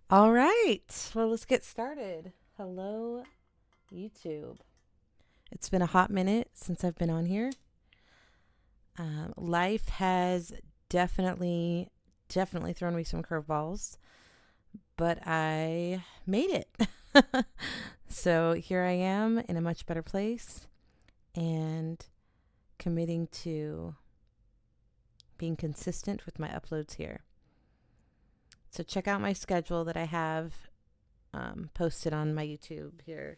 All right. Well, let's get started. Hello, YouTube. It's been a hot minute since I've been on here. Life has definitely, definitely thrown me some curveballs, but I made it. So here I am in a much better place and committing to being consistent with my uploads here. So check out my schedule that I have posted on my YouTube here.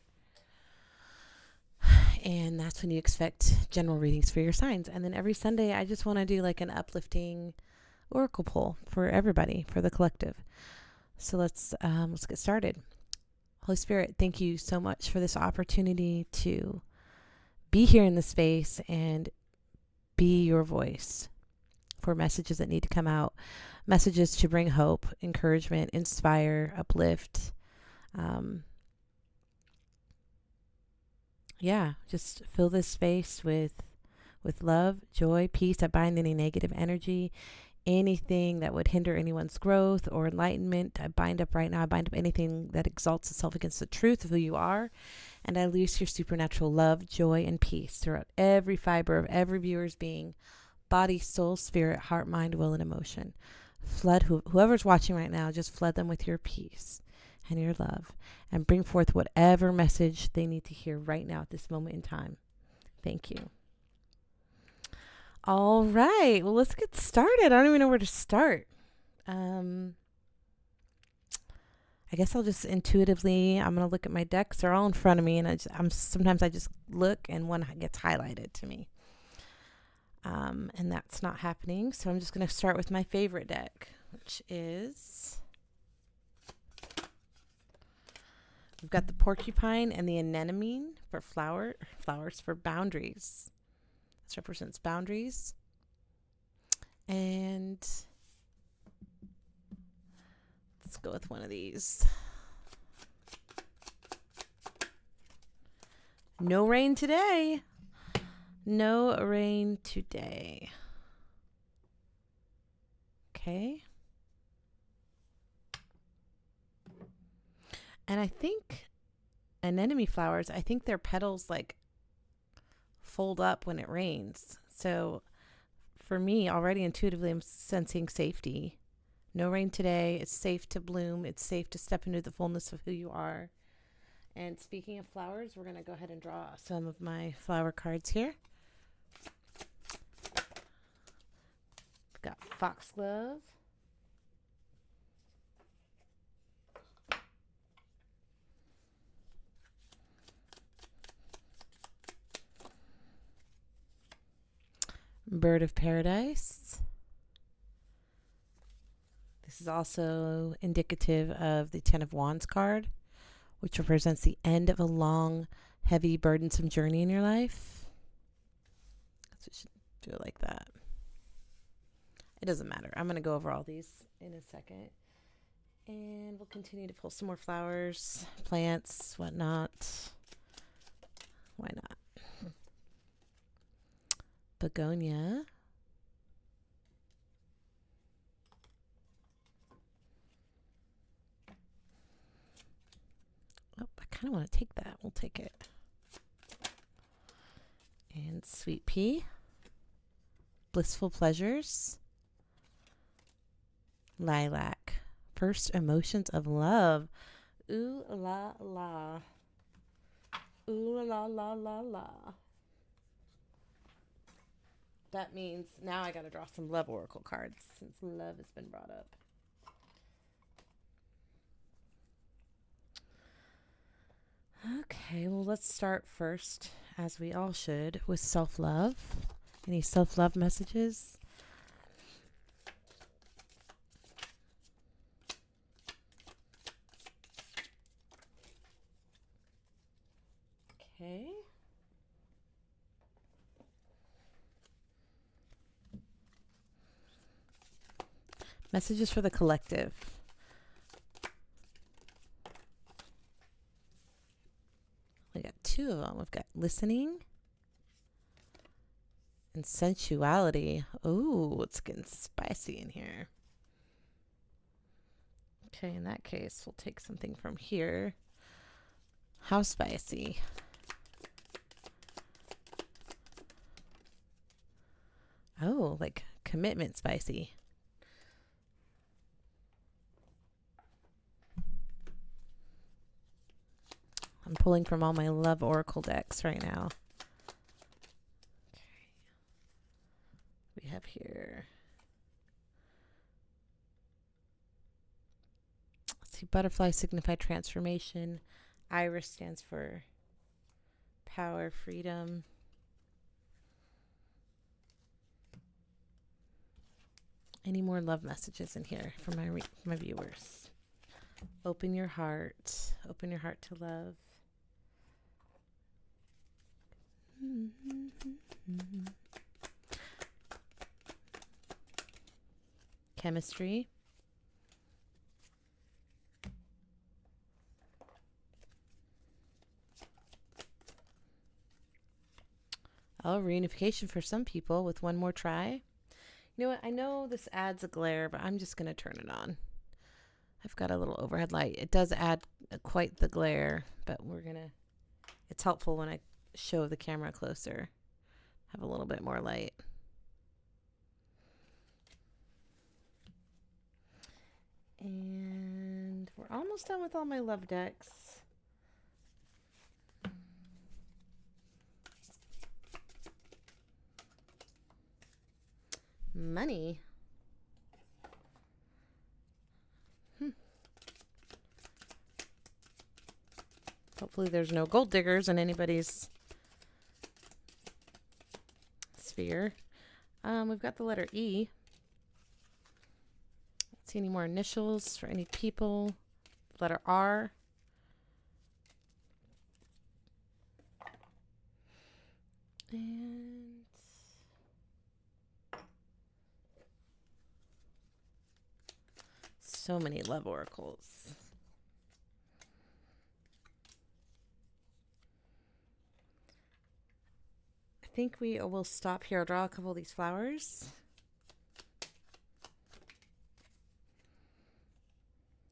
And that's when you expect general readings for your signs. And then every Sunday, I just want to do like an uplifting oracle pull for everybody, for the collective. So let's get started. Holy Spirit, thank you so much for this opportunity to be here in the space and be your voice for messages that need to come out, messages to bring hope, encouragement, inspire, uplift. Um, just fill this space with love, joy, peace. I bind any negative energy, anything that would hinder anyone's growth or enlightenment. I bind up right now. I bind up anything that exalts itself against the truth of who you are. And I loose your supernatural love, joy, and peace throughout every fiber of every viewer's being, body, soul, spirit, heart, mind, will, and emotion. Flood whoever's watching right now, just flood them with your peace and your love and bring forth whatever message they need to hear right now at this moment in time. Thank you. All right. Well, let's get started. I don't even know where to start. Um, I guess I'll just intuitively, I'm going to look at my decks. They're all in front of me, and sometimes I just look and one gets highlighted to me. And that's not happening. So I'm just going to start with my favorite deck, which is, we've got the porcupine and the anemone for flowers for boundaries. This represents boundaries. And let's go with one of these. No rain today. No rain today. Okay. And I think anemone flowers, I think their petals like fold up when it rains. So for me, already intuitively, I'm sensing safety. No rain today. It's safe to bloom. It's safe to step into the fullness of who you are. And speaking of flowers, we're going to go ahead and draw some of my flower cards here. We've got foxglove. Bird of paradise. This is also indicative of the Ten of Wands card, which represents the end of a long, heavy, burdensome journey in your life. So you should do it like that. It doesn't matter. I'm going to go over all these in a second. And we'll continue to pull some more flowers, plants, whatnot. Why not? Begonia. Oh, I kind of want to take that. We'll take it. And sweet pea. Blissful pleasures. Lilac. First emotions of love. Ooh la la. Ooh la la la la. That means now I got to draw some love oracle cards since love has been brought up. Okay, well, let's start first, as we all should, with self-love. Any self-love messages? Okay. Messages for the collective. We got two of them. We've got listening and sensuality. Oh, it's getting spicy in here. Okay, in that case, we'll take something from here. How spicy? Oh, like commitment spicy. I'm pulling from all my love oracle decks right now. Okay. We have here. Let's see, butterfly signify transformation. Iris stands for power, freedom. Any more love messages in here for my viewers? Open your heart. Open your heart to love. Chemistry. Oh, reunification for some people with one more try. You know what? I know this adds a glare, but I'm just going to turn it on. I've got a little overhead light. It does add quite the glare, but it's helpful when I show the camera closer. Have a little bit more light. And we're almost done with all my love decks. Money. Hopefully there's no gold diggers in anybody's sphere. We've got the letter E. Let's see any more initials for any people. Letter R. And so many love oracles. I think we will stop here. I'll draw a couple of these flowers.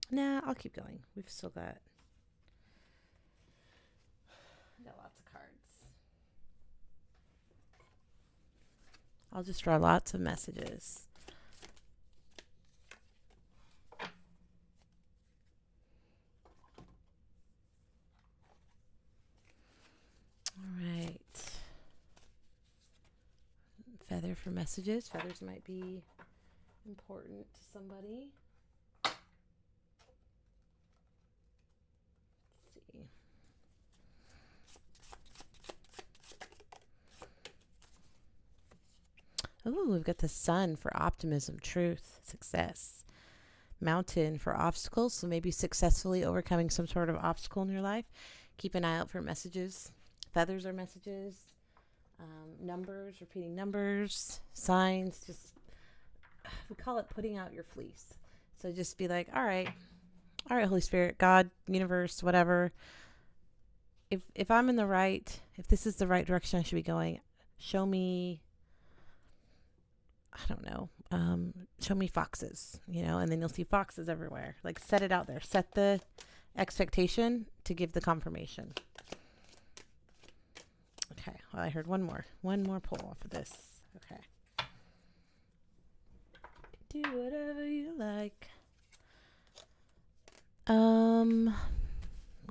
Nah, I'll keep going. We've still got lots of cards. I'll just draw lots of messages. Feather for messages. Feathers might be important to somebody. Let's see. Oh, we've got the sun for optimism, truth, success. Mountain for obstacles, so maybe successfully overcoming some sort of obstacle in your life. Keep an eye out for messages. Feathers are messages. Numbers, repeating numbers, signs, just, we call it putting out your fleece. So just be like, all right, Holy Spirit, God, universe, whatever. If I'm in the right, if this is the right direction I should be going, show me, I don't know, show me foxes, and then you'll see foxes everywhere. Like, set it out there. Set the expectation to give the confirmation. Okay, well, I heard one more pull off of this. Okay. Do whatever you like.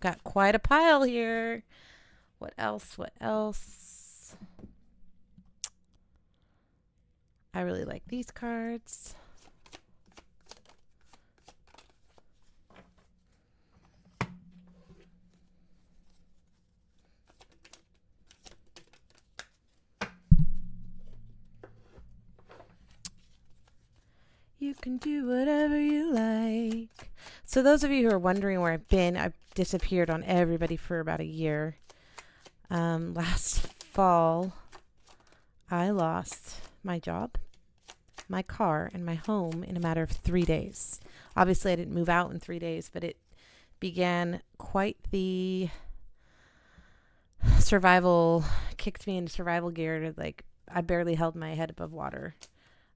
Got quite a pile here. What else? I really like these cards. You can do whatever you like. So those of you who are wondering where I've been, I've disappeared on everybody for about a year. Last fall, I lost my job, my car, and my home in a matter of 3 days. Obviously, I didn't move out in 3 days, but it began quite the survival, kicked me into survival gear to, like, I barely held my head above water.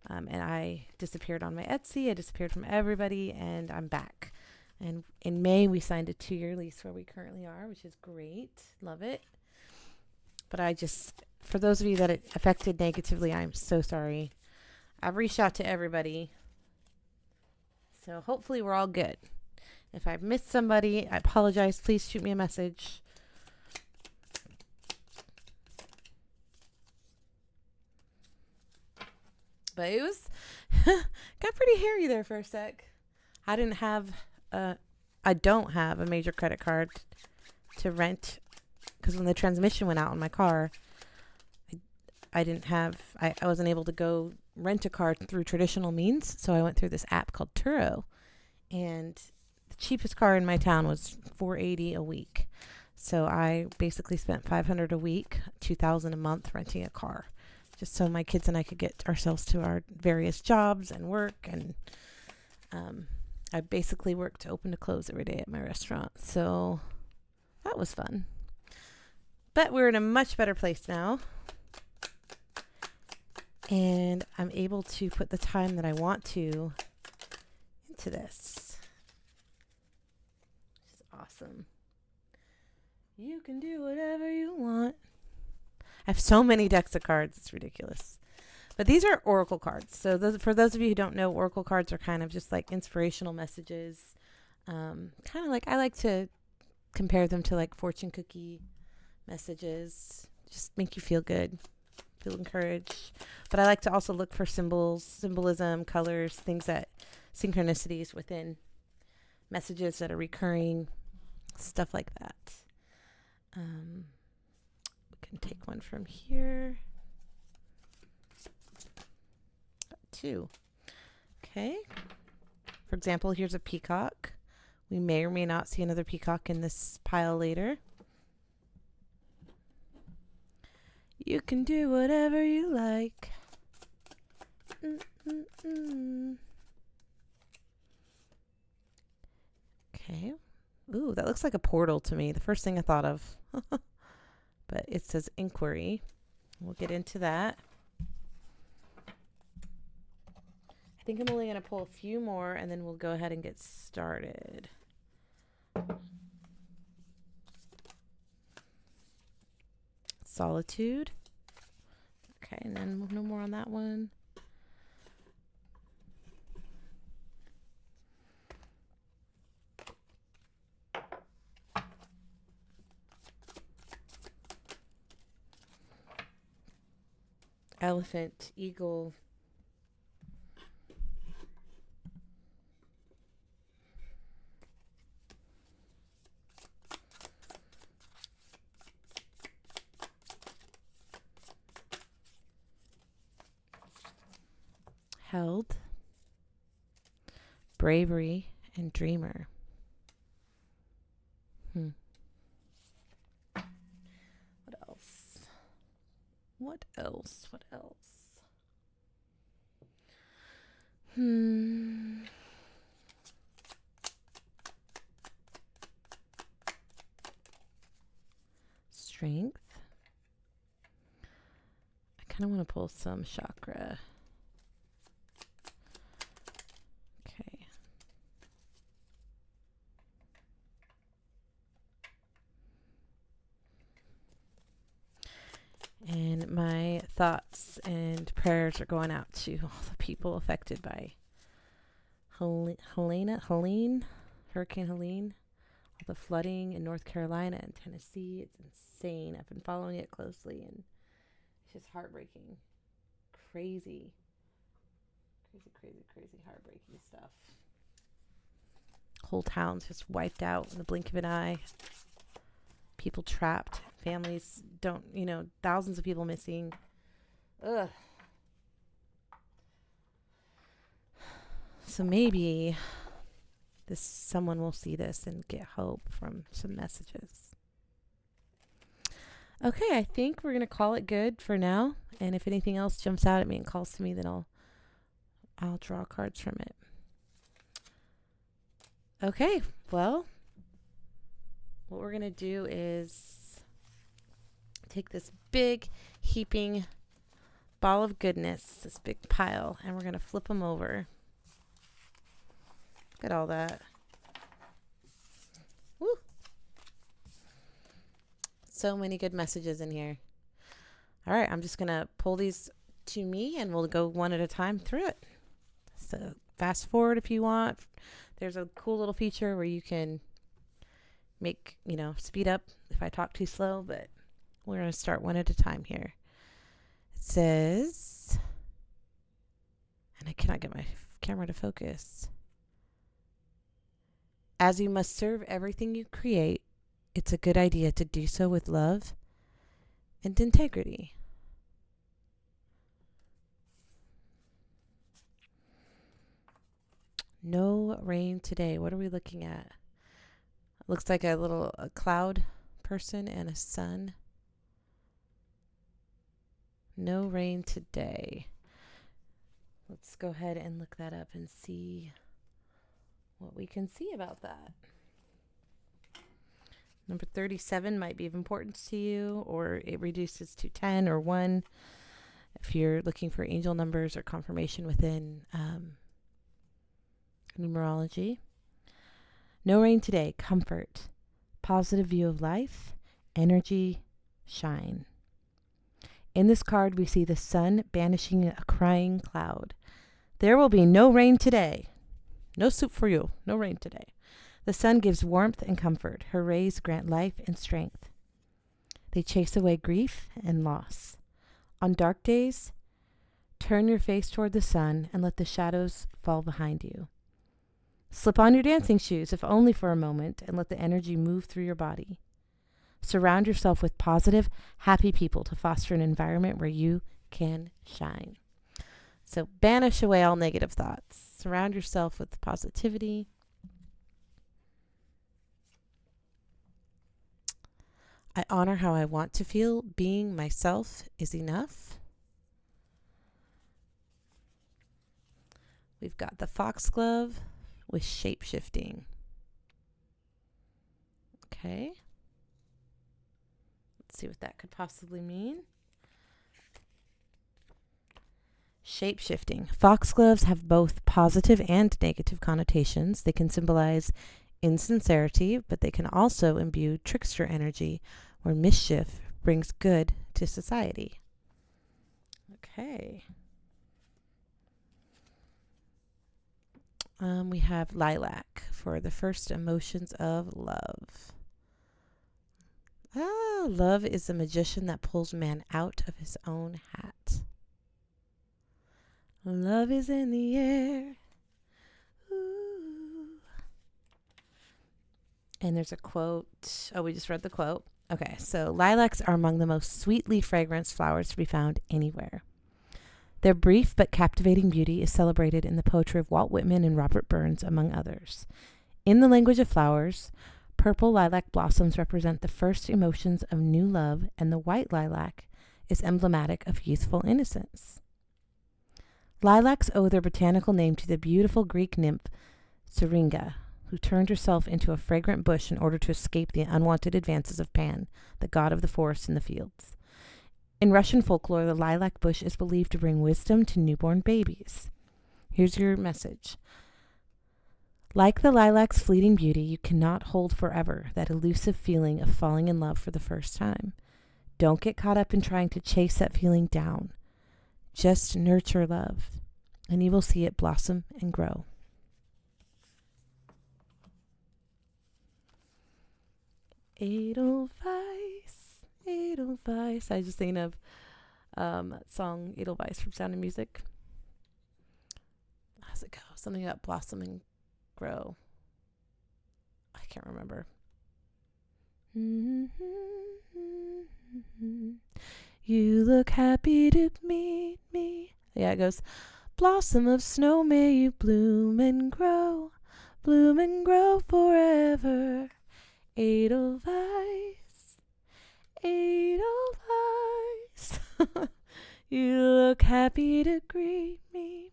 And I disappeared on my Etsy. I disappeared from everybody, and I'm back. And in May, we signed a 2-year lease where we currently are, which is great. Love it. But for those of you that it affected negatively, I'm so sorry. I've reached out to everybody. So hopefully we're all good. If I've missed somebody, I apologize. Please shoot me a message. But it was got pretty hairy there for a sec. I don't have a major credit card to rent because when the transmission went out on my car, I wasn't able to go rent a car through traditional means. So I went through this app called Turo, and the cheapest car in my town was $480 a week. So I basically spent $500 a week, $2,000 a month renting a car, just so my kids and I could get ourselves to our various jobs and work. And I basically worked open to close every day at my restaurant. So that was fun. But we're in a much better place now. And I'm able to put the time that I want to into this. Which is awesome. You can do whatever you want. I have so many decks of cards. It's ridiculous. But these are Oracle cards. So for those of you who don't know, Oracle cards are kind of just like inspirational messages. Kind of like, I like to compare them to like fortune cookie messages. Just make you feel good, feel encouraged. But I like to also look for symbolism, colors, synchronicities within messages that are recurring, stuff like that. We can take one from here. 2. Okay. For example, here's a peacock. We may or may not see another peacock in this pile later. You can do whatever you like. Okay. Ooh, that looks like a portal to me. The first thing I thought of. But it says inquiry. We'll get into that. I think I'm only going to pull a few more and then we'll go ahead and get started. Solitude. Okay, and then no more on that one. Elephant, eagle. Held, bravery, and dreamer. What else? What else? What else? Strength. I kind of want to pull some chakra. Okay. And my thoughts and prayers are going out to all the people affected by Hurricane Helene, all the flooding in North Carolina and Tennessee. It's insane. I've been following it closely and it's just heartbreaking. Crazy, heartbreaking stuff. Whole towns just wiped out in the blink of an eye. People trapped. Families thousands of people missing. Ugh. So maybe someone will see this and get hope from some messages. Okay, I think we're going to call it good for now. And if anything else jumps out at me and calls to me, then I'll draw cards from it. Okay, well, what we're going to do is take this big heaping ball of goodness, this big pile, and we're going to flip them over. Look at all that. So many good messages in here. All right, I'm just going to pull these to me and we'll go one at a time through it. So fast forward if you want. There's a cool little feature where you can make, speed up if I talk too slow, but we're going to start one at a time here. It says, and I cannot get my camera to focus. As you must serve everything you create, it's a good idea to do so with love and integrity. No rain today. What are we looking at? Looks like a cloud person and a sun. No rain today. Let's go ahead and look that up and see what we can see about that. Number 37 might be of importance to you, or it reduces to 10 or 1 if you're looking for angel numbers or confirmation within numerology. No rain today. Comfort. Positive view of life. Energy. Shine. In this card, we see the sun banishing a crying cloud. There will be no rain today. No soup for you. No rain today. The sun gives warmth and comfort. Her rays grant life and strength. They chase away grief and loss. On dark days, turn your face toward the sun and let the shadows fall behind you. Slip on your dancing shoes, if only for a moment, and let the energy move through your body. Surround yourself with positive, happy people to foster an environment where you can shine. So banish away all negative thoughts. Surround yourself with positivity. I honor how I want to feel. Being myself is enough. We've got the foxglove with shape-shifting. Okay. Let's see what that could possibly mean. Shape-shifting. Foxgloves have both positive and negative connotations. They can symbolize insincerity, but they can also imbue trickster energy where mischief brings good to society. Okay. We have lilac for the first emotions of love. Love is a magician that pulls man out of his own hat. Love is in the air. Ooh. And there's a quote. Oh, we just read the quote. Okay, so lilacs are among the most sweetly fragrant flowers to be found anywhere. Their brief but captivating beauty is celebrated in the poetry of Walt Whitman and Robert Burns, among others. In the language of flowers, purple lilac blossoms represent the first emotions of new love, and the white lilac is emblematic of youthful innocence. Lilacs owe their botanical name to the beautiful Greek nymph Syringa, who turned herself into a fragrant bush in order to escape the unwanted advances of Pan, the god of the forest and the fields. In Russian folklore, the lilac bush is believed to bring wisdom to newborn babies. Here's your message. Like the lilac's fleeting beauty, you cannot hold forever that elusive feeling of falling in love for the first time. Don't get caught up in trying to chase that feeling down. Just nurture love, and you will see it blossom and grow. Edelweiss, Edelweiss. I just think of that song Edelweiss from Sound of Music. How's it go? Something about blossom and grow. I can't remember. You look happy to meet me. Yeah, it goes, blossom of snow, may you bloom and grow forever. Edelweiss, Edelweiss. You look happy to greet me.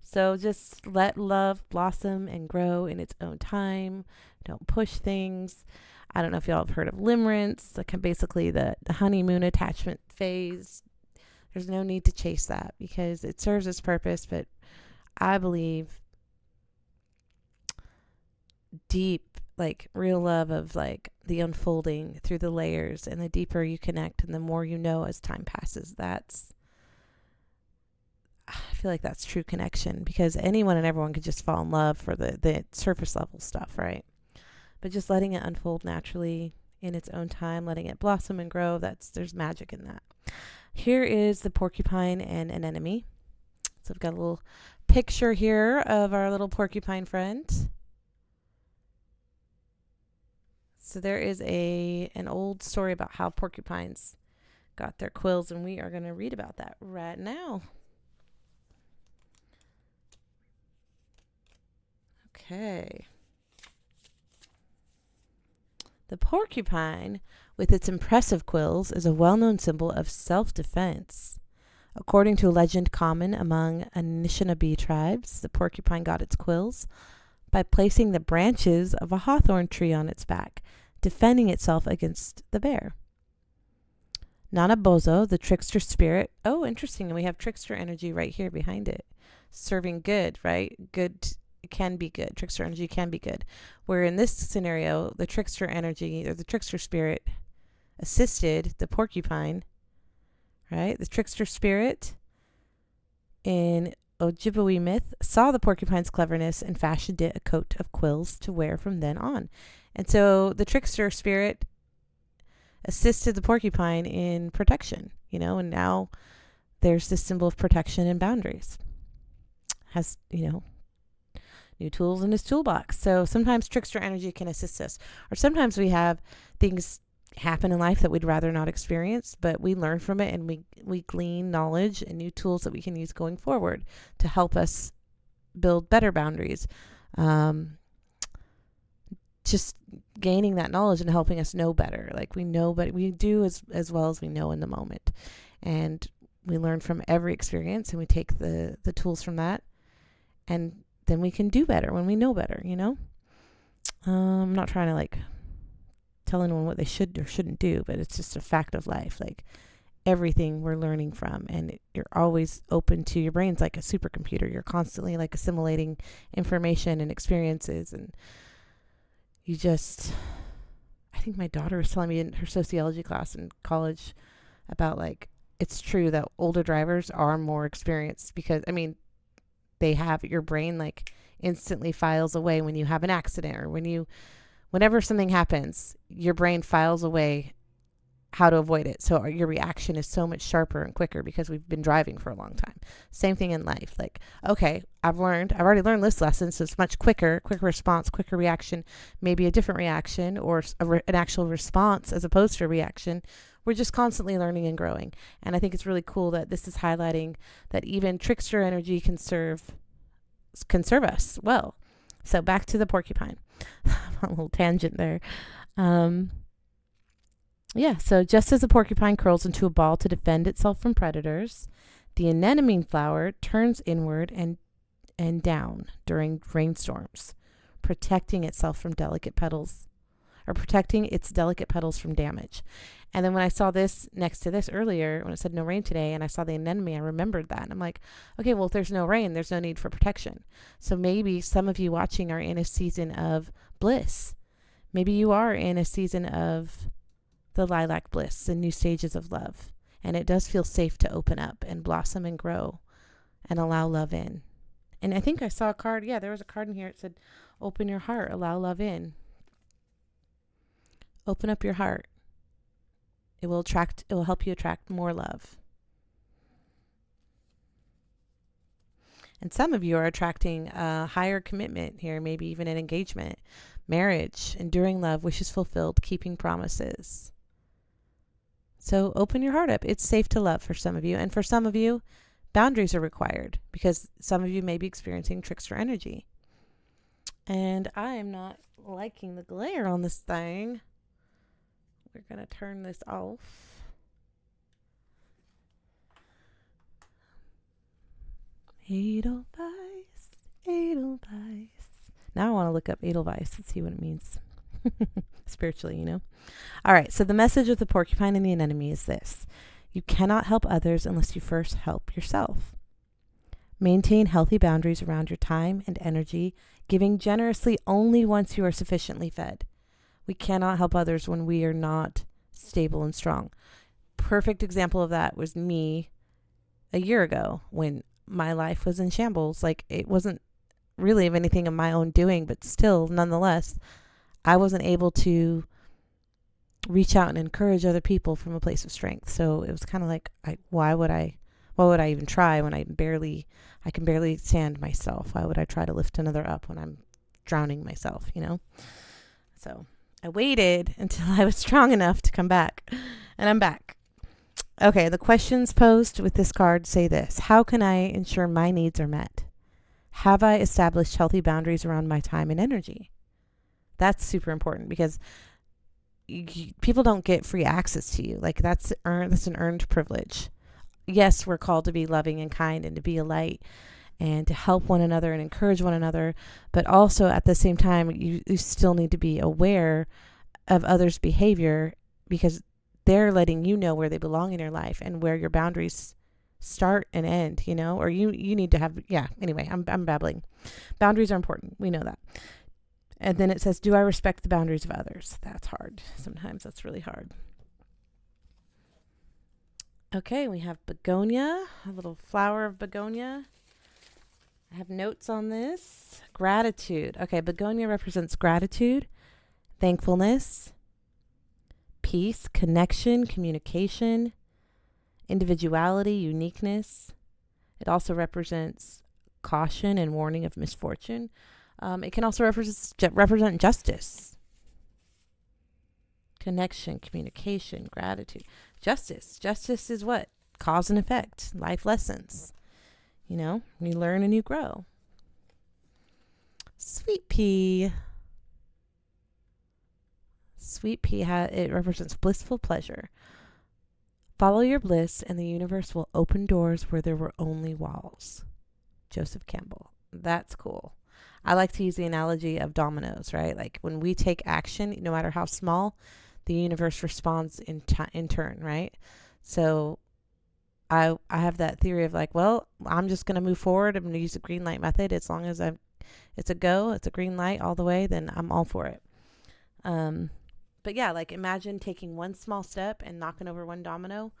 So just let love blossom and grow in its own time. Don't push things. I don't know if y'all have heard of limerence, like basically the honeymoon attachment phase. There's no need to chase that because it serves its purpose, but I believe deep like real love of like the unfolding through the layers, and the deeper you connect and the more you know as time passes, I feel like that's true connection, because anyone and everyone could just fall in love for the surface level stuff, right? But just letting it unfold naturally in its own time, letting it blossom and grow, there's magic in that. Here is the porcupine and an enemy. So I've got a little picture here of our little porcupine friend. So there is an old story about how porcupines got their quills, and we are going to read about that right now. Okay. The porcupine, with its impressive quills, is a well-known symbol of self-defense. According to a legend common among Anishinaabe tribes, the porcupine got its quills by placing the branches of a hawthorn tree on its back, defending itself against the bear. Nanabozo, the trickster spirit. Oh, interesting. And we have trickster energy right here behind it. Serving good, right? Good can be good. Trickster energy can be good. Where in this scenario, the trickster energy or the trickster spirit assisted the porcupine, right? The trickster spirit in Ojibwe myth saw the porcupine's cleverness and fashioned it a coat of quills to wear from then on. And so the trickster spirit assisted the porcupine in protection, and now there's this symbol of protection and boundaries. Has, new tools in his toolbox. So sometimes trickster energy can assist us, or sometimes we have things happen in life that we'd rather not experience, but we learn from it, and we glean knowledge and new tools that we can use going forward to help us build better boundaries. Just gaining that knowledge and helping us know better. Like we know, but we do as well as we know in the moment. And we learn from every experience, and we take the tools from that, and then we can do better when we know better, I'm not trying to tell anyone what they should or shouldn't do, but it's just a fact of life. Like everything we're learning from, and you're always open to, your brain's like a supercomputer. You're constantly assimilating information and experiences, and I think my daughter was telling me in her sociology class in college about it's true that older drivers are more experienced because, they have your brain instantly files away when you have an accident, or whenever something happens, your brain files away how to avoid it. So your reaction is so much sharper and quicker because we've been driving for a long time. Same thing in life. Okay, I've already learned this lesson, so it's much quicker response, quicker reaction, maybe a different reaction, or an actual response as opposed to a reaction. We're just constantly learning and growing. And I think it's really cool that this is highlighting that even trickster energy can serve us well. So back to the porcupine. A little tangent there. So just as a porcupine curls into a ball to defend itself from predators, the anemone flower turns inward and down during rainstorms, protecting itself from protecting its delicate petals from damage. And then when I saw this next to this earlier, when it said no rain today, and I saw the anemone, I remembered that. And I'm like, okay, well, if there's no rain, there's no need for protection. So maybe some of you watching are in a season of bliss. Maybe you are in a season of the lilac bliss and new stages of love. And it does feel safe to open up and blossom and grow and allow love in. And I think I saw a card. Yeah, there was a card in here. It said, open your heart, allow love in. Open up your heart. It will help you attract more love. And some of you are attracting a higher commitment here, maybe even an engagement, marriage, enduring love, wishes fulfilled, keeping promises. So open your heart up. It's safe to love for some of you. And for some of you, boundaries are required because some of you may be experiencing trickster energy. And I am not liking the glare on this thing. We're going to turn this off. Edelweiss. Now I want to look up Edelweiss and see what it means spiritually, All right, so the message of the porcupine and the anemone is this. You cannot help others unless you first help yourself. Maintain healthy boundaries around your time and energy, giving generously only once you are sufficiently fed. We cannot help others when we are not stable and strong. Perfect example of that was me a year ago when my life was in shambles. Like, it wasn't really of anything of my own doing, but still, nonetheless, I wasn't able to reach out and encourage other people from a place of strength. So it was kind of like, why would I even try when I can barely stand myself? Why would I try to lift another up when I'm drowning myself, So I waited until I was strong enough to come back, and I'm back. Okay, the questions posed with this card say this: how can I ensure my needs are met? Have I established healthy boundaries around my time and energy? That's super important, because people don't get free access to you. Like, that's an earned privilege. Yes, we're called to be loving and kind and to be a light and to help one another and encourage one another, but also at the same time, you still need to be aware of others' behavior, because they're letting you know where they belong in your life and where your boundaries start and end, or you need to have, anyway, I'm babbling. Boundaries are important. We know that. And then it says, do I respect the boundaries of others? That's hard. Sometimes that's really hard. Okay, we have begonia, a little flower of begonia. I have notes on this. Gratitude. Okay, begonia represents gratitude, thankfulness, peace, connection, communication, individuality, uniqueness. It also represents caution and warning of misfortune. It can also represent justice, connection, communication, gratitude. Justice is what? Cause and effect, life lessons. You learn and you grow. Sweet pea. Sweet pea, it represents blissful pleasure. Follow your bliss and the universe will open doors where there were only walls. Joseph Campbell. That's cool. I like to use the analogy of dominoes, right? Like, when we take action, no matter how small, the universe responds in turn, right? So I have that theory of like, well, I'm just going to move forward. I'm going to use the green light method. As long as it's a go, it's a green light all the way, then I'm all for it. But yeah, like, imagine taking one small step and knocking over one domino,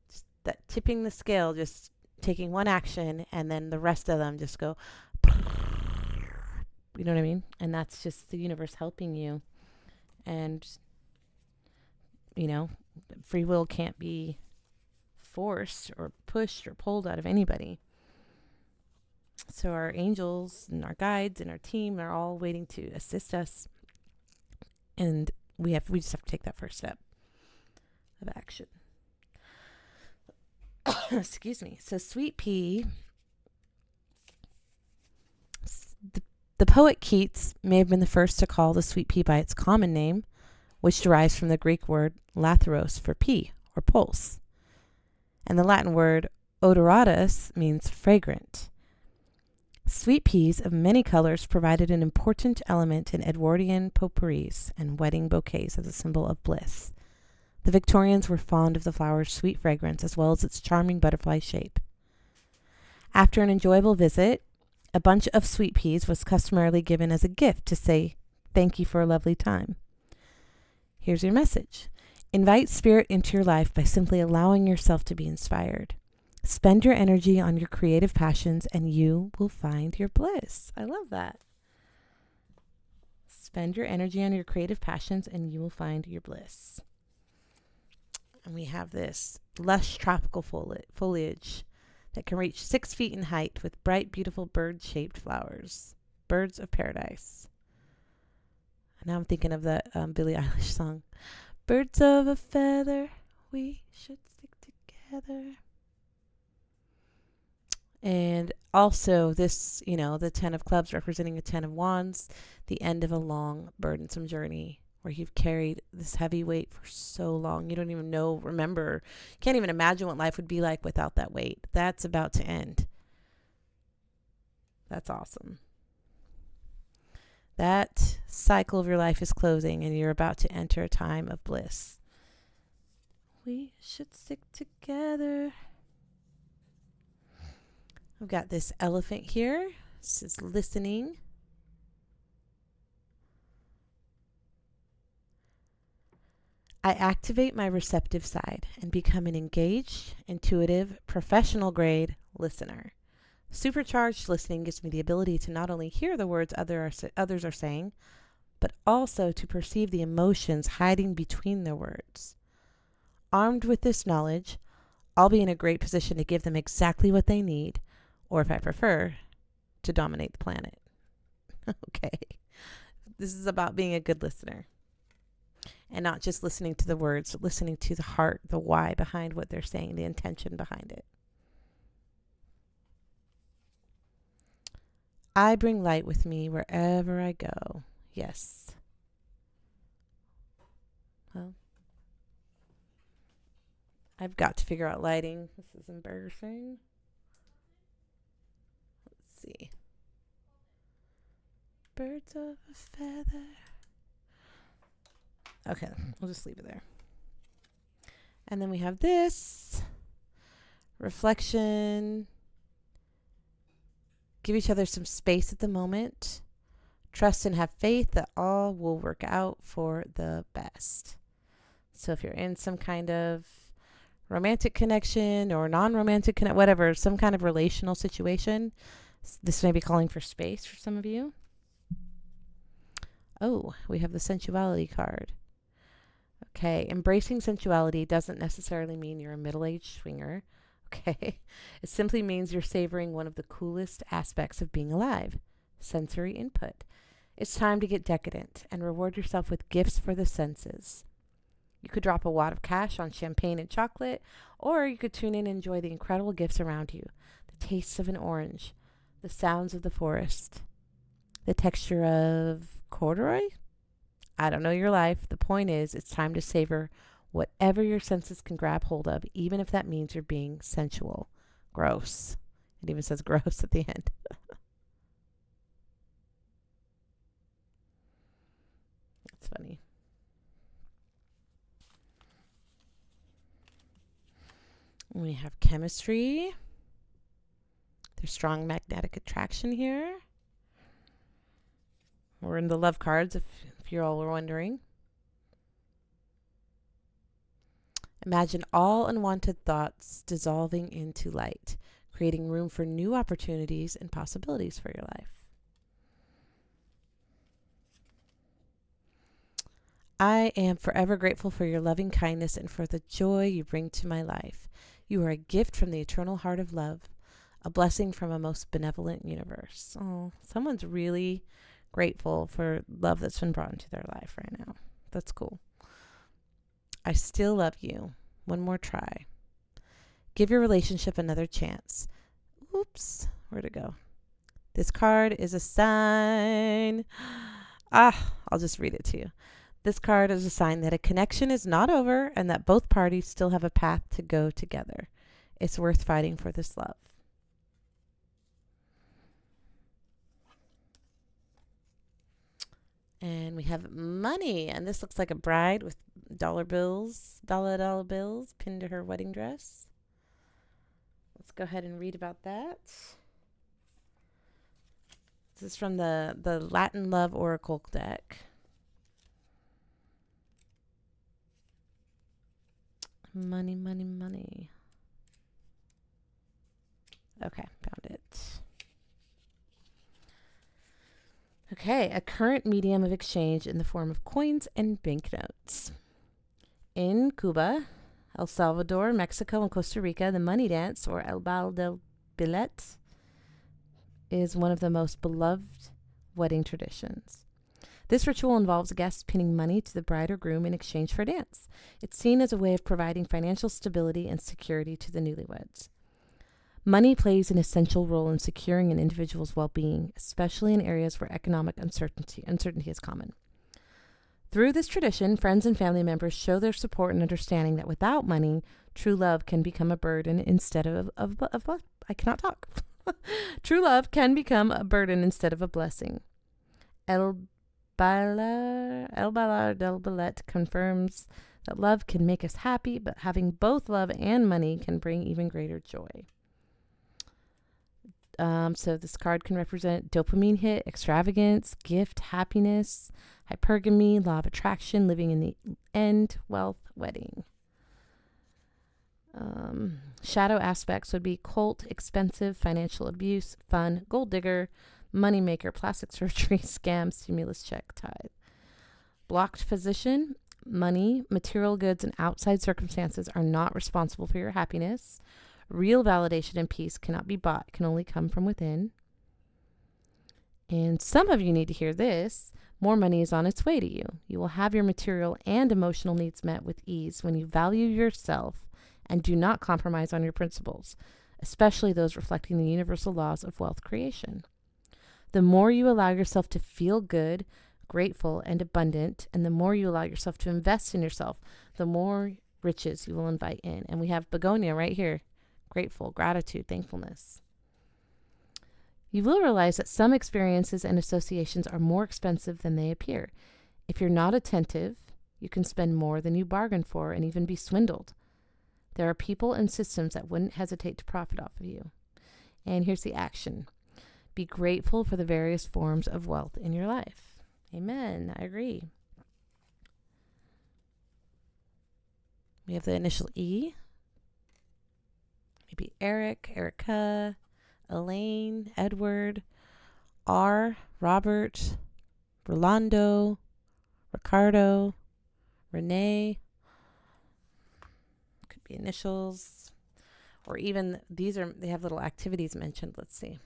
just that tipping the scale, just taking one action, and then the rest of them just go, you know what I mean? And that's just the universe helping you. And, free will can't be forced or pushed or pulled out of anybody. So our angels and our guides and our team are all waiting to assist us. And we just have to take that first step of action. Excuse me. So sweet pea. The poet Keats may have been the first to call the sweet pea by its common name, which derives from the Greek word lathros for pea or pulse. And the Latin word odoratus means fragrant. Sweet peas of many colors provided an important element in Edwardian potpourris and wedding bouquets as a symbol of bliss. The Victorians were fond of the flower's sweet fragrance as well as its charming butterfly shape. After an enjoyable visit, a bunch of sweet peas was customarily given as a gift to say, "Thank you for a lovely time." Here's your message. Invite spirit into your life by simply allowing yourself to be inspired. Spend your energy on your creative passions and you will find your bliss. I love that. Spend your energy on your creative passions and you will find your bliss. And we have this lush tropical foliage that can reach 6 feet in height with bright, beautiful bird-shaped flowers. Birds of paradise. And now I'm thinking of that Billie Eilish song. Birds of a feather, we should stick together. And also this, the 10 of clubs representing a 10 of wands, the end of a long, burdensome journey where you've carried this heavy weight for so long. You don't even can't even imagine what life would be like without that weight. That's about to end. That's awesome. That cycle of your life is closing and you're about to enter a time of bliss. We should stick together. I've got this elephant here. This is listening. I activate my receptive side and become an engaged, intuitive, professional grade listener. Supercharged listening gives me the ability to not only hear the words others are saying, but also to perceive the emotions hiding between their words. Armed with this knowledge, I'll be in a great position to give them exactly what they need, or if I prefer, to dominate the planet. Okay. This is about being a good listener. And not just listening to the words, but listening to the heart, the why behind what they're saying, the intention behind it. I bring light with me wherever I go. Yes. Well, I've got to figure out lighting. This is embarrassing. Let's see. Birds of a feather. Okay, we'll just leave it there. And then we have this. Reflection. Give each other some space at the moment. Trust and have faith that all will work out for the best. So if you're in some kind of romantic connection or non-romantic connection, whatever, some kind of relational situation, this may be calling for space for some of you. Oh, we have the sensuality card. Okay, embracing sensuality doesn't necessarily mean you're a middle-aged swinger. Okay, it simply means you're savoring one of the coolest aspects of being alive, sensory input. It's time to get decadent and reward yourself with gifts for the senses. You could drop a wad of cash on champagne and chocolate, or you could tune in and enjoy the incredible gifts around you. The tastes of an orange, the sounds of the forest, the texture of corduroy. I don't know your life. The point is, it's time to savor whatever your senses can grab hold of, even if that means you're being sensual. Gross. It even says gross at the end. That's funny. We have chemistry. There's strong magnetic attraction here. We're in the love cards, if you all were wondering. Imagine all unwanted thoughts dissolving into light, creating room for new opportunities and possibilities for your life. I am forever grateful for your loving kindness and for the joy you bring to my life. You are a gift from the eternal heart of love, a blessing from a most benevolent universe. Oh, someone's really grateful for love that's been brought into their life right now. That's cool. I still love you. One more try. Give your relationship another chance. Oops, where'd it go? This card is a sign. I'll just read it to you. This card is a sign that a connection is not over and that both parties still have a path to go together. It's worth fighting for this love. And we have money. And this looks like a bride with dollar bills pinned to her wedding dress. Let's go ahead and read about that. This is from the Latin Love Oracle deck. Money, money, money. Okay, found it. Okay, a current medium of exchange in the form of coins and banknotes. In Cuba, El Salvador, Mexico, and Costa Rica, the money dance, or El Bal del Billet, is one of the most beloved wedding traditions. This ritual involves guests pinning money to the bride or groom in exchange for a dance. It's seen as a way of providing financial stability and security to the newlyweds. Money plays an essential role in securing an individual's well-being, especially in areas where economic uncertainty is common. Through this tradition, friends and family members show their support and understanding that without money, true love can become a burden instead of I cannot talk. True love can become a burden instead of a blessing. El Bailar del Ballet confirms that love can make us happy, but having both love and money can bring even greater joy. So this card can represent dopamine hit, extravagance, gift, happiness, hypergamy, law of attraction, living in the end, wealth, wedding. Shadow aspects would be cult, expensive, financial abuse, fun, gold digger, moneymaker, plastic surgery, scam, stimulus check, tithe. Blocked position, money, material goods, and outside circumstances are not responsible for your happiness. Real validation and peace cannot be bought, can only come from within. And some of you need to hear this. More money is on its way to you. You will have your material and emotional needs met with ease when you value yourself and do not compromise on your principles, especially those reflecting the universal laws of wealth creation. The more you allow yourself to feel good, grateful, and abundant, and the more you allow yourself to invest in yourself, the more riches you will invite in. And we have begonia right here. Grateful, gratitude, thankfulness. You will realize that some experiences and associations are more expensive than they appear. If you're not attentive, you can spend more than you bargained for and even be swindled. There are people and systems that wouldn't hesitate to profit off of you. And here's the action. Be grateful for the various forms of wealth in your life. Amen. I agree. We have the initial E. Maybe Eric, Erica, Elaine, Edward, R, Robert, Rolando, Ricardo, Renee. Could be initials. Or even they have little activities mentioned. Let's see.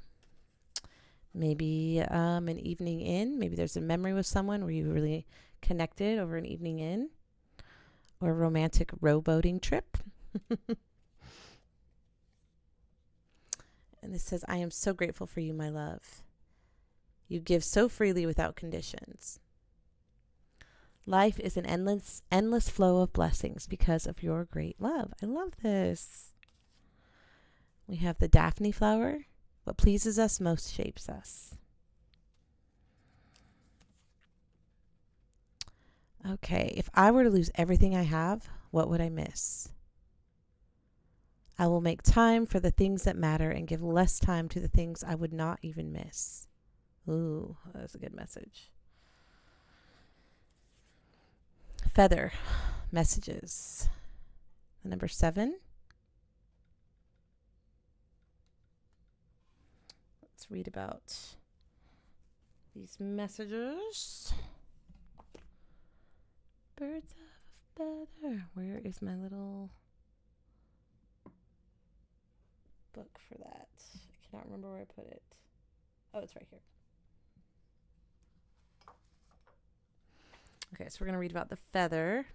Maybe an evening in. Maybe there's a memory with someone where you really connected over an evening in. Or a romantic rowboating trip. And this says, I am so grateful for you, my love. You give so freely without conditions. Life is an endless flow of blessings because of your great love. I love this. We have the Daphne flower. What pleases us most shapes us. Okay, if I were to lose everything I have, what would I miss? I will make time for the things that matter and give less time to the things I would not even miss. Ooh, that's a good message. Feather messages. The number 7. Let's read about these messages. Birds of a feather. Where is my little book for that? I cannot remember where I put it. Oh, it's right here. Okay, so we're going to read about the feather.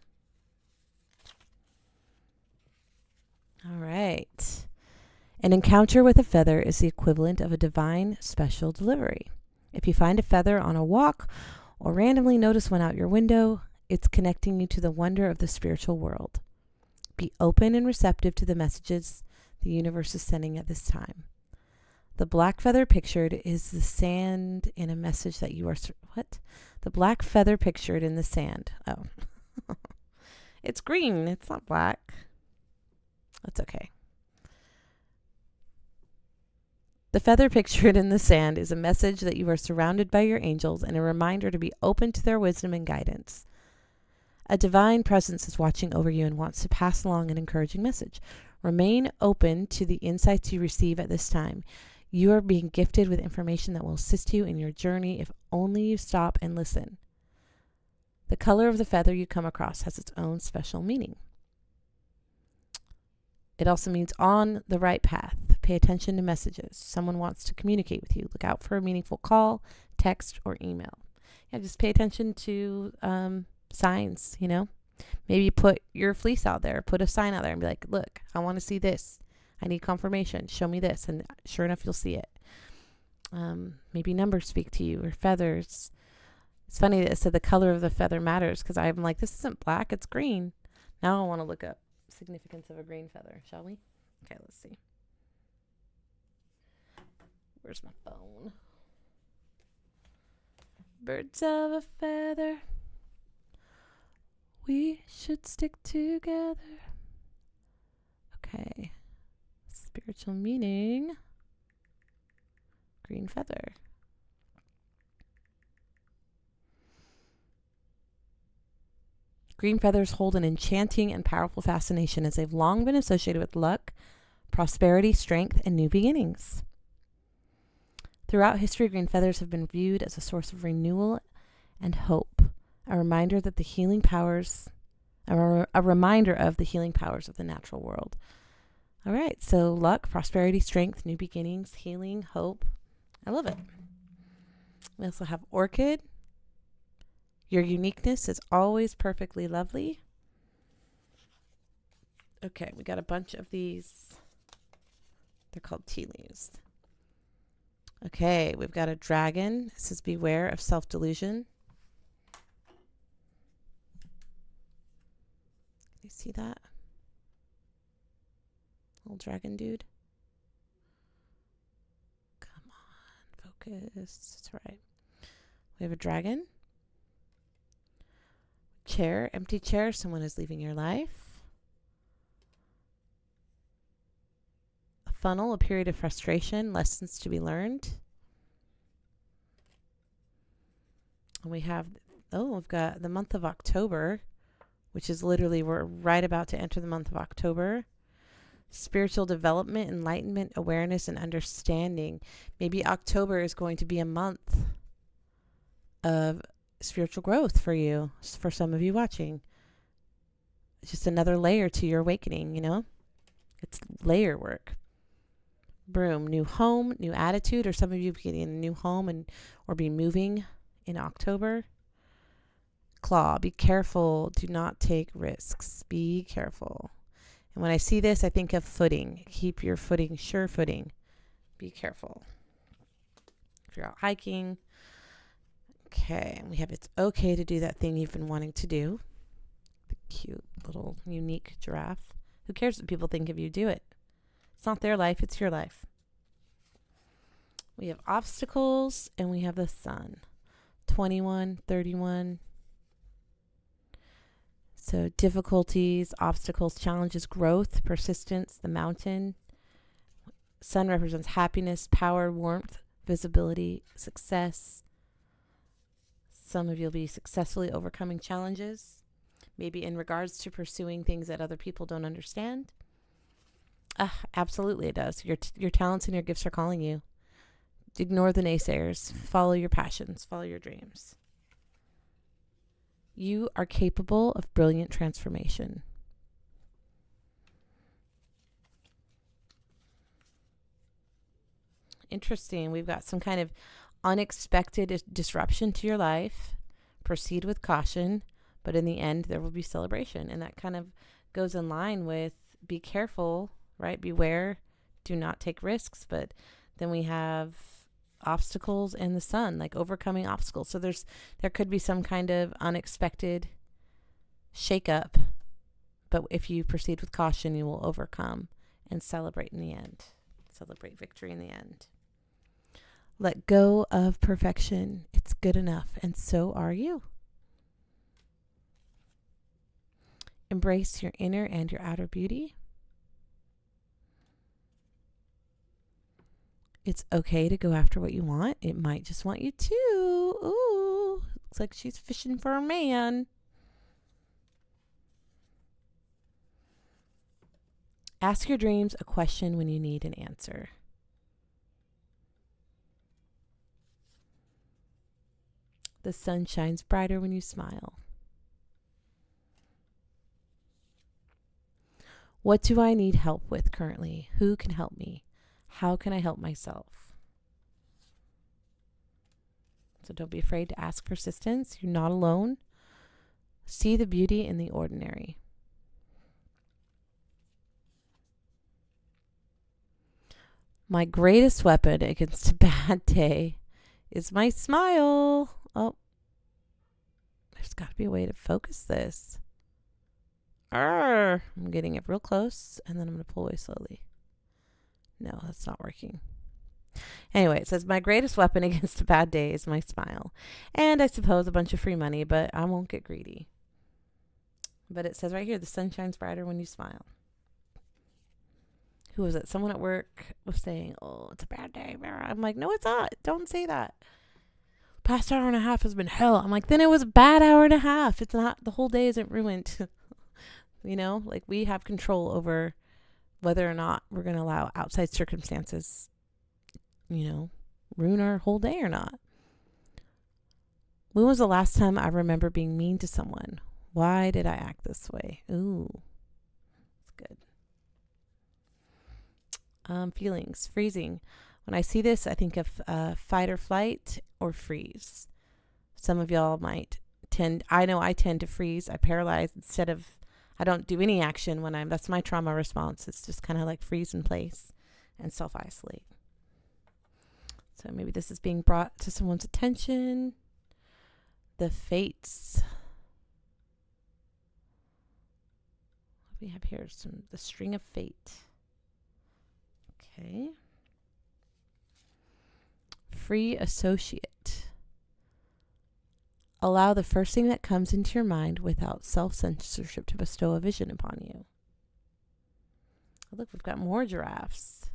All right. An encounter with a feather is the equivalent of a divine special delivery. If you find a feather on a walk or randomly notice one out your window, it's connecting you to the wonder of the spiritual world. Be open and receptive to the messages the universe is sending at this time. The black feather pictured is the sand in a message that you are... What? The black feather pictured in the sand. Oh. It's green. It's not black. That's okay. The feather pictured in the sand is a message that you are surrounded by your angels and a reminder to be open to their wisdom and guidance. A divine presence is watching over you and wants to pass along an encouraging message. Remain open to the insights you receive at this time. You are being gifted with information that will assist you in your journey if only you stop and listen. The color of the feather you come across has its own special meaning. It also means on the right path. Pay attention to messages. Someone wants to communicate with you. Look out for a meaningful call, text, or email. Yeah, just pay attention to signs, you know. Maybe put your fleece out there. Put a sign out there and be like, look, I want to see this. I need confirmation. Show me this. And sure enough, you'll see it. Maybe numbers speak to you or feathers. It's funny that it said the color of the feather matters because I'm like, this isn't black, it's green. Now I want to look up significance of a green feather, shall we? Okay, let's see. Where's my phone? Birds of a feather. We should stick together. Okay. Spiritual meaning. green feather. Green feathers hold an enchanting and powerful fascination as they've long been associated with luck, prosperity, strength, and new beginnings. Throughout history, green feathers have been viewed as a source of renewal and hope, a reminder that the healing powers, a reminder of the healing powers of the natural world. All right, so luck, prosperity, strength, new beginnings, healing, hope. I love it. We also have orchid. Your uniqueness is always perfectly lovely. Okay, we got a bunch of these. They're called tea leaves. Okay, we've got a dragon. It says beware of self-delusion. You see that? Little dragon dude. Come on, focus. That's right. We have a dragon. Chair, empty chair. Someone is leaving your life. A funnel, a period of frustration, lessons to be learned. And we have, we've got the month of October, which is literally, we're right about to enter the month of October. Spiritual development, enlightenment, awareness, and understanding. Maybe October is going to be a month of spiritual growth for you, for some of you watching. It's just another layer to your awakening, you know? It's layer work. Broom, new home, new attitude, or some of you getting a new home and or be moving in October. Claw, be careful. Do not take risks. Be careful. And when I see this, I think of footing. Keep your footing, sure footing. Be careful. If you're out hiking. Okay, and we have it's okay to do that thing you've been wanting to do. The cute little unique giraffe. Who cares what people think of you? Do it. It's not their life, it's your life. We have obstacles and we have the sun. 21, 31. So difficulties, obstacles, challenges, growth, persistence, the mountain. Sun represents happiness, power, warmth, visibility, success. Some of you will be successfully overcoming challenges, maybe in regards to pursuing things that other people don't understand. Absolutely it does. Your talents and your gifts are calling you. Ignore the naysayers. Follow your passions. Follow your dreams. You are capable of brilliant transformation. Interesting. We've got some kind of unexpected disruption to your life. Proceed with caution, but in the end, there will be celebration. And that kind of goes in line with be careful, right? Beware. Do not take risks. But then we have obstacles and the sun, like overcoming obstacles. So there could be some kind of unexpected shakeup, but if you proceed with caution, you will overcome and celebrate in the end. Celebrate victory in the end. Let go of perfection. It's good enough, and so are you. Embrace your inner and your outer beauty. It's okay to go after what you want. It might just want you to. Ooh, looks like she's fishing for a man. Ask your dreams a question when you need an answer. The sun shines brighter when you smile. What do I need help with currently? Who can help me? How can I help myself? So don't be afraid to ask for assistance. You're not alone. See the beauty in the ordinary. My greatest weapon against a bad day is my smile. Oh, there's got to be a way to focus this. I'm getting it real close, and then I'm going to pull away slowly. No, that's not working. Anyway, it says, my greatest weapon against a bad day is my smile. And I suppose a bunch of free money, but I won't get greedy. But it says right here, the sun shines brighter when you smile. who was it? Someone at work was saying, "Oh, it's a bad day." I'm like, "No, it's not. Don't say that. Past hour and a half has been hell." I'm like, "Then it was a bad hour and a half. It's not. The whole day isn't ruined." Like we have control over whether or not we're going to allow outside circumstances, ruin our whole day or not. When was the last time I remember being mean to someone? Why did I act this way? Ooh, that's good. Feelings, freezing. When I see this, I think of fight or flight or freeze. Some of y'all might I tend to freeze. I paralyze I don't do any action that's my trauma response. It's just kind of like freeze in place and self-isolate. So maybe this is being brought to someone's attention. The fates. What we have here is the string of fate. Okay. Free associate. Allow the first thing that comes into your mind without self-censorship to bestow a vision upon you. Oh, look, we've got more giraffes.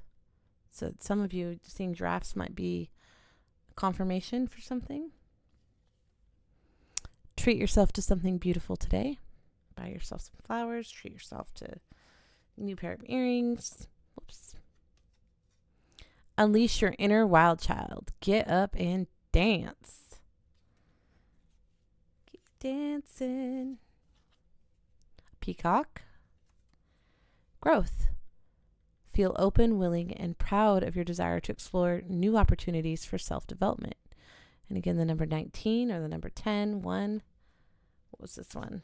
So some of you seeing giraffes might be confirmation for something. Treat yourself to something beautiful today. Buy yourself some flowers. Treat yourself to a new pair of earrings. Whoops. Unleash your inner wild child. Get up and dance. Keep dancing. Peacock. Growth. Feel open, willing, and proud of your desire to explore new opportunities for self-development. And again, the number 19 or the number 10, 1. What was this one?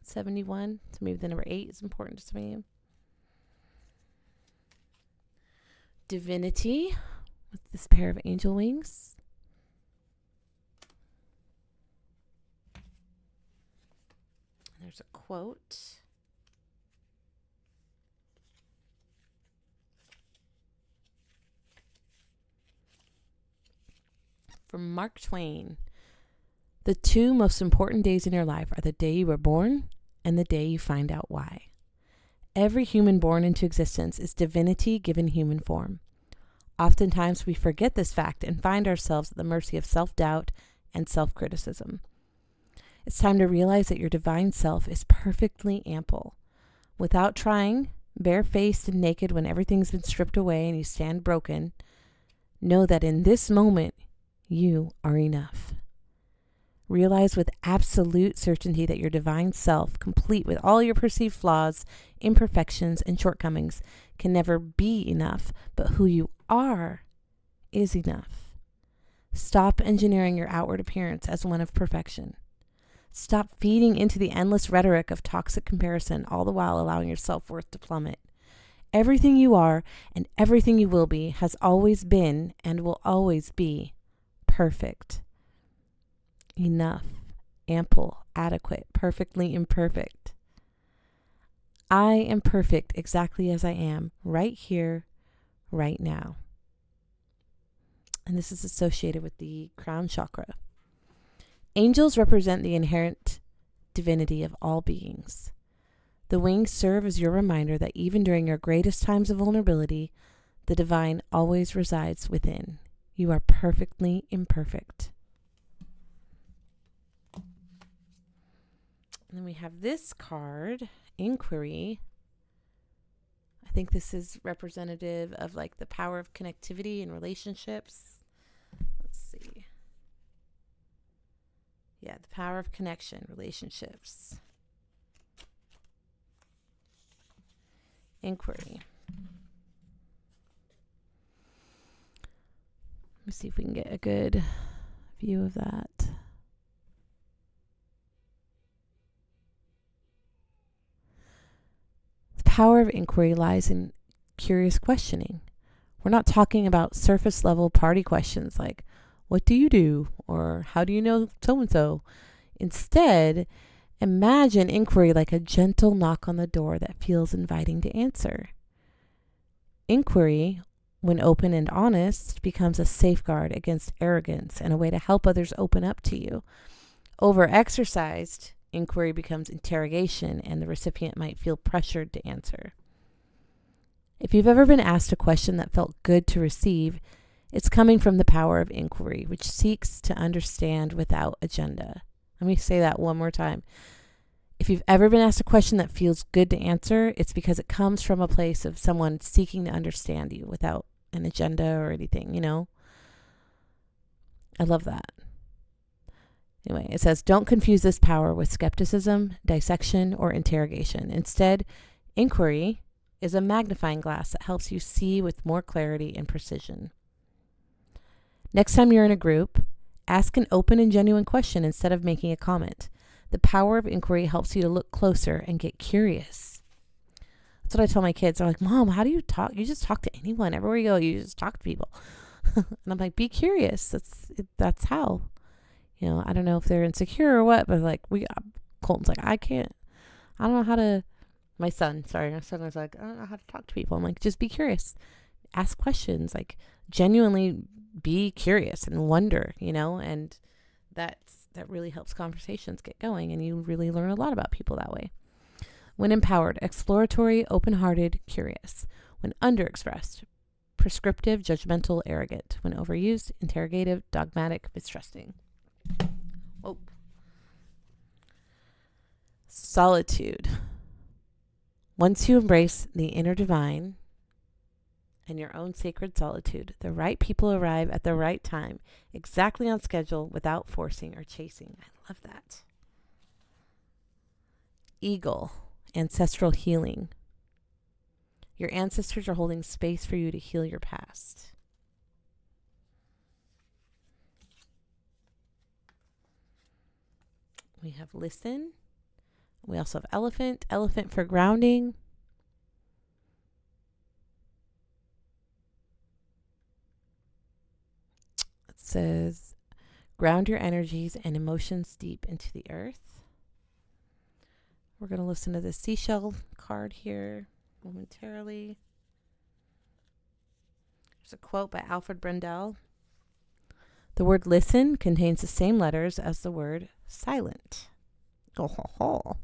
71. So maybe the number 8 is important to some of you. Divinity with this pair of angel wings. There's a quote. From Mark Twain. The 2 most important days in your life are the day you were born and the day you find out why. Every human born into existence is divinity given human form. Oftentimes we forget this fact and find ourselves at the mercy of self-doubt and self-criticism. It's time to realize that your divine self is perfectly ample. Without trying, barefaced and naked when everything's been stripped away and you stand broken, know that in this moment, you are enough. Realize with absolute certainty that your divine self, complete with all your perceived flaws, imperfections, and shortcomings, can never be enough, but who you are is enough. Stop engineering your outward appearance as one of perfection. Stop feeding into the endless rhetoric of toxic comparison, all the while allowing your self-worth to plummet. Everything you are and everything you will be has always been and will always be perfect. Enough, ample, adequate, perfectly imperfect. I am perfect exactly as I am, right here, right now. And this is associated with the crown chakra. Angels represent the inherent divinity of all beings. The wings serve as your reminder that even during your greatest times of vulnerability, the divine always resides within. You are perfectly imperfect. And then we have this card, Inquiry. I think this is representative of like the power of connectivity and relationships. Let's see. Yeah, the power of connection, relationships. Inquiry. Let me see if we can get a good view of that. The power of inquiry lies in curious questioning. We're not talking about surface level party questions like, what do you do? Or how do you know so-and-so? Instead, imagine inquiry like a gentle knock on the door that feels inviting to answer. Inquiry, when open and honest, becomes a safeguard against arrogance and a way to help others open up to you. Over-exercised, inquiry becomes interrogation and the recipient might feel pressured to answer. If you've ever been asked a question that felt good to receive, it's coming from the power of inquiry, which seeks to understand without agenda. Let me say that one more time. If you've ever been asked a question that feels good to answer, it's because it comes from a place of someone seeking to understand you without an agenda or anything, I love that. Anyway, it says, don't confuse this power with skepticism, dissection, or interrogation. Instead, inquiry is a magnifying glass that helps you see with more clarity and precision. Next time you're in a group, ask an open and genuine question instead of making a comment. The power of inquiry helps you to look closer and get curious. That's what I tell my kids. They're like, Mom, how do you talk? You just talk to anyone. Everywhere you go, you just talk to people. And I'm like, be curious. That's how. I don't know if they're insecure or what, but like Colton's like, I don't know how to, my son was like, I don't know how to talk to people. I'm like, just be curious. Ask questions, like genuinely be curious and wonder, and that really helps conversations get going, and you really learn a lot about people that way. When empowered, exploratory, open-hearted, curious. When underexpressed, prescriptive, judgmental, arrogant. When overused, interrogative, dogmatic, mistrusting. Oh. Solitude. Once you embrace the inner divine and your own sacred solitude, the right people arrive at the right time, exactly on schedule, without forcing or chasing. I love that. Eagle. Ancestral healing. Your ancestors are holding space for you to heal your past. We have listen. We also have elephant. Elephant for grounding. It says, ground your energies and emotions deep into the earth. We're going to listen to the seashell card here momentarily. There's a quote by Alfred Brendel. The word listen contains the same letters as the word silent. Oh.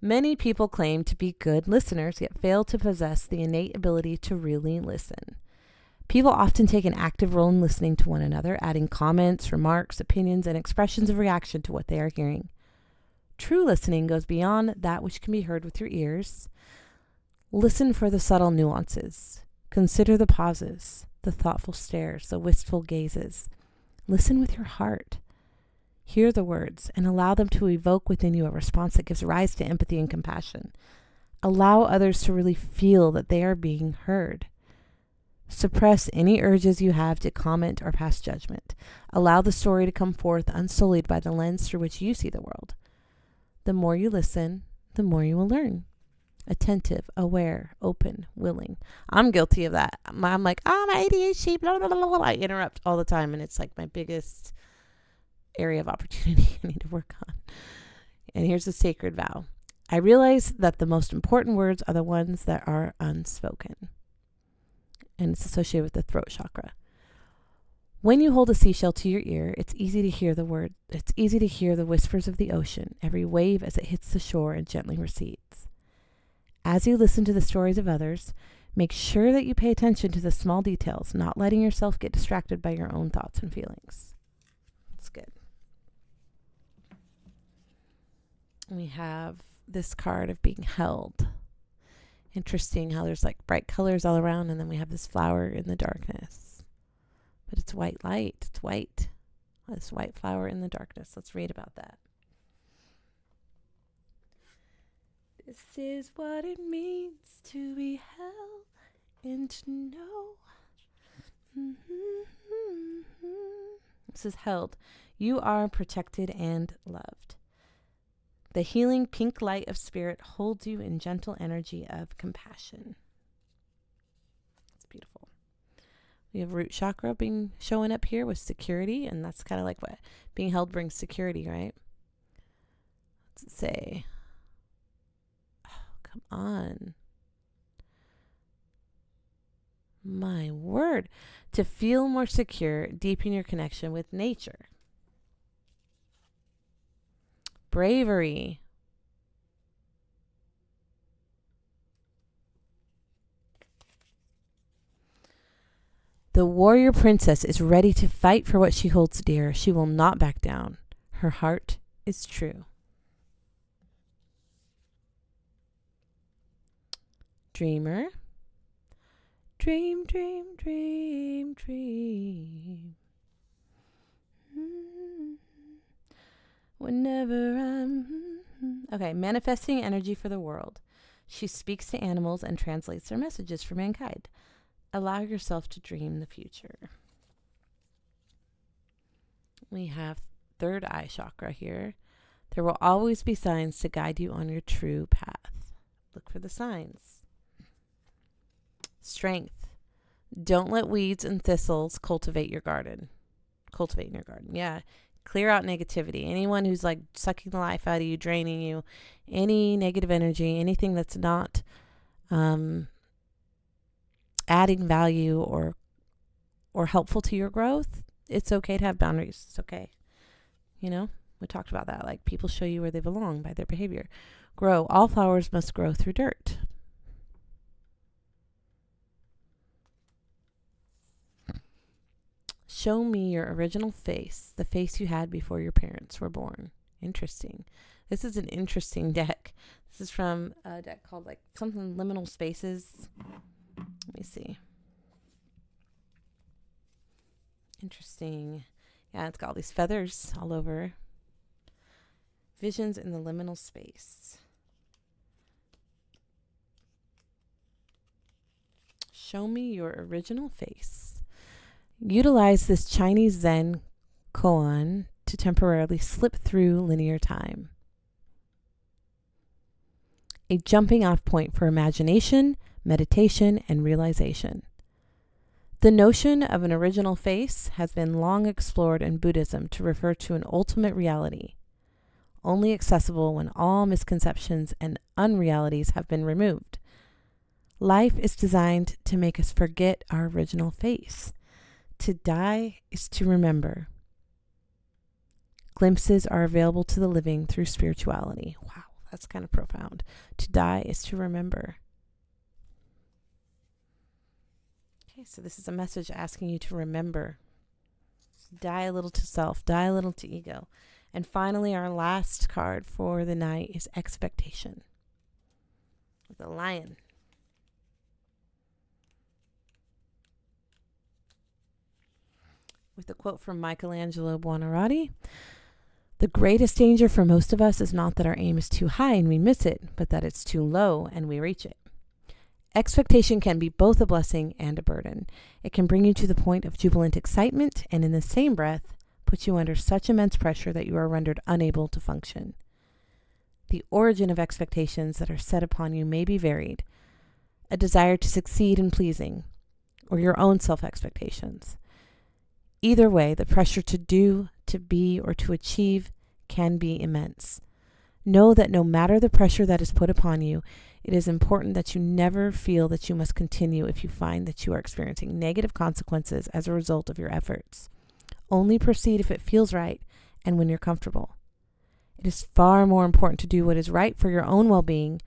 Many people claim to be good listeners, yet fail to possess the innate ability to really listen. People often take an active role in listening to one another, adding comments, remarks, opinions, and expressions of reaction to what they are hearing. True listening goes beyond that which can be heard with your ears. Listen for the subtle nuances. Consider the pauses, the thoughtful stares, the wistful gazes. Listen with your heart. Hear the words and allow them to evoke within you a response that gives rise to empathy and compassion. Allow others to really feel that they are being heard. Suppress any urges you have to comment or pass judgment. Allow the story to come forth unsullied by the lens through which you see the world. The more you listen, the more you will learn. Attentive, aware, open, willing. I'm guilty of that. I'm like, my ADHD, blah, blah, blah, blah. I interrupt all the time, and it's like my biggest area of opportunity I need to work on. And here's a sacred vow. I realize that the most important words are the ones that are unspoken. And it's associated with the throat chakra. When you hold a seashell to your ear, it's easy to hear the whispers of the ocean, every wave as it hits the shore and gently recedes. As you listen to the stories of others, make sure that you pay attention to the small details, not letting yourself get distracted by your own thoughts and feelings. That's good. We have this card of being held. Interesting how there's like bright colors all around, and then we have this flower in the darkness. But it's white light. It's white. This white flower in the darkness. Let's read about that. This is what it means to be held and to know. This is held. You are protected and loved. The healing pink light of spirit holds you in gentle energy of compassion. It's beautiful. We have root chakra showing up here with security, and that's kind of like what being held brings security, right? What's it say? Come on. My word. To feel more secure, deepen your connection with nature. Bravery. The warrior princess is ready to fight for what she holds dear. She will not back down. Her heart is true. Dreamer. Dream, dream, dream, dream. Whenever I'm... Okay, manifesting energy for the world. She speaks to animals and translates their messages for mankind. Allow yourself to dream the future. We have third eye chakra here. There will always be signs to guide you on your true path. Look for the signs. Strength. Don't let weeds and thistles cultivate in your garden. Yeah. Clear out negativity. Anyone who's like sucking the life out of you, draining you, any negative energy, anything that's not adding value or helpful to your growth, it's okay to have boundaries. It's okay. You know, we talked about that. Like, people show you where they belong by their behavior. Grow. All flowers must grow through dirt. Show me your original face, the face you had before your parents were born. Interesting. This is an interesting deck. This is from a deck called like something Liminal Spaces. Let me see. Interesting. Yeah, it's got all these feathers all over. Visions in the liminal space. Show me your original face. Utilize this Chinese Zen koan to temporarily slip through linear time. A jumping off point for imagination, meditation, and realization. The notion of an original face has been long explored in Buddhism to refer to an ultimate reality, only accessible when all misconceptions and unrealities have been removed. Life is designed to make us forget our original face. To die is to remember. Glimpses are available to the living through spirituality. Wow, that's kind of profound. To die is to remember. Okay, so this is a message asking you to remember. Die a little to self, die a little to ego. And finally, our last card for the night is expectation. With a lion. With a quote from Michelangelo Buonarroti, the greatest danger for most of us is not that our aim is too high and we miss it, but that it's too low and we reach it. Expectation can be both a blessing and a burden. It can bring you to the point of jubilant excitement and in the same breath, put you under such immense pressure that you are rendered unable to function. The origin of expectations that are set upon you may be varied. A desire to succeed in pleasing, or your own self-expectations. Either way, the pressure to do, to be, or to achieve can be immense. Know that no matter the pressure that is put upon you, it is important that you never feel that you must continue if you find that you are experiencing negative consequences as a result of your efforts. Only proceed if it feels right and when you're comfortable. It is far more important to do what is right for your own well-being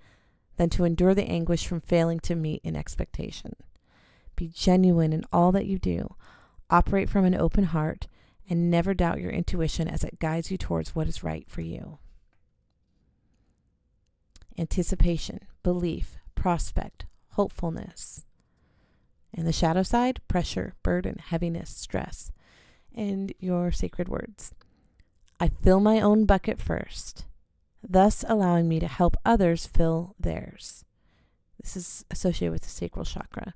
than to endure the anguish from failing to meet an expectation. Be genuine in all that you do. Operate from an open heart and never doubt your intuition as it guides you towards what is right for you. Anticipation, belief, prospect, hopefulness. And the shadow side, pressure, burden, heaviness, stress. And your sacred words. I fill my own bucket first, thus allowing me to help others fill theirs. This is associated with the sacral chakra.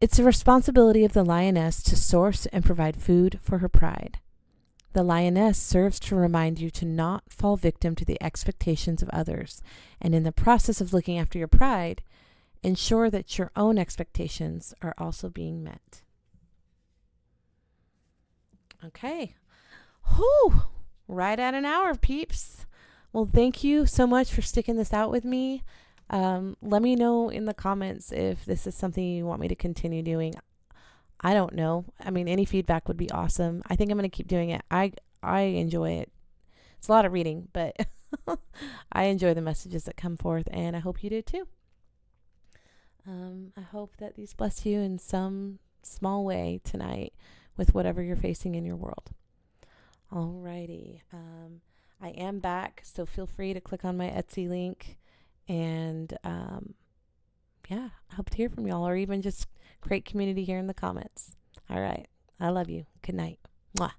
It's the responsibility of the lioness to source and provide food for her pride. The lioness serves to remind you to not fall victim to the expectations of others, and in the process of looking after your pride, ensure that your own expectations are also being met. Okay. Whew. Right at an hour, peeps. Well, thank you so much for sticking this out with me. Let me know in the comments if this is something you want me to continue doing. I don't know. I mean, any feedback would be awesome. I think I'm going to keep doing it. I enjoy it. It's a lot of reading, but I enjoy the messages that come forth, and I hope you do too. I hope that these bless you in some small way tonight with whatever you're facing in your world. Alrighty. I am back, so feel free to click on my Etsy link. And yeah, I hope to hear from y'all, or even just create community here in the comments. All right. I love you. Good night. Mwah.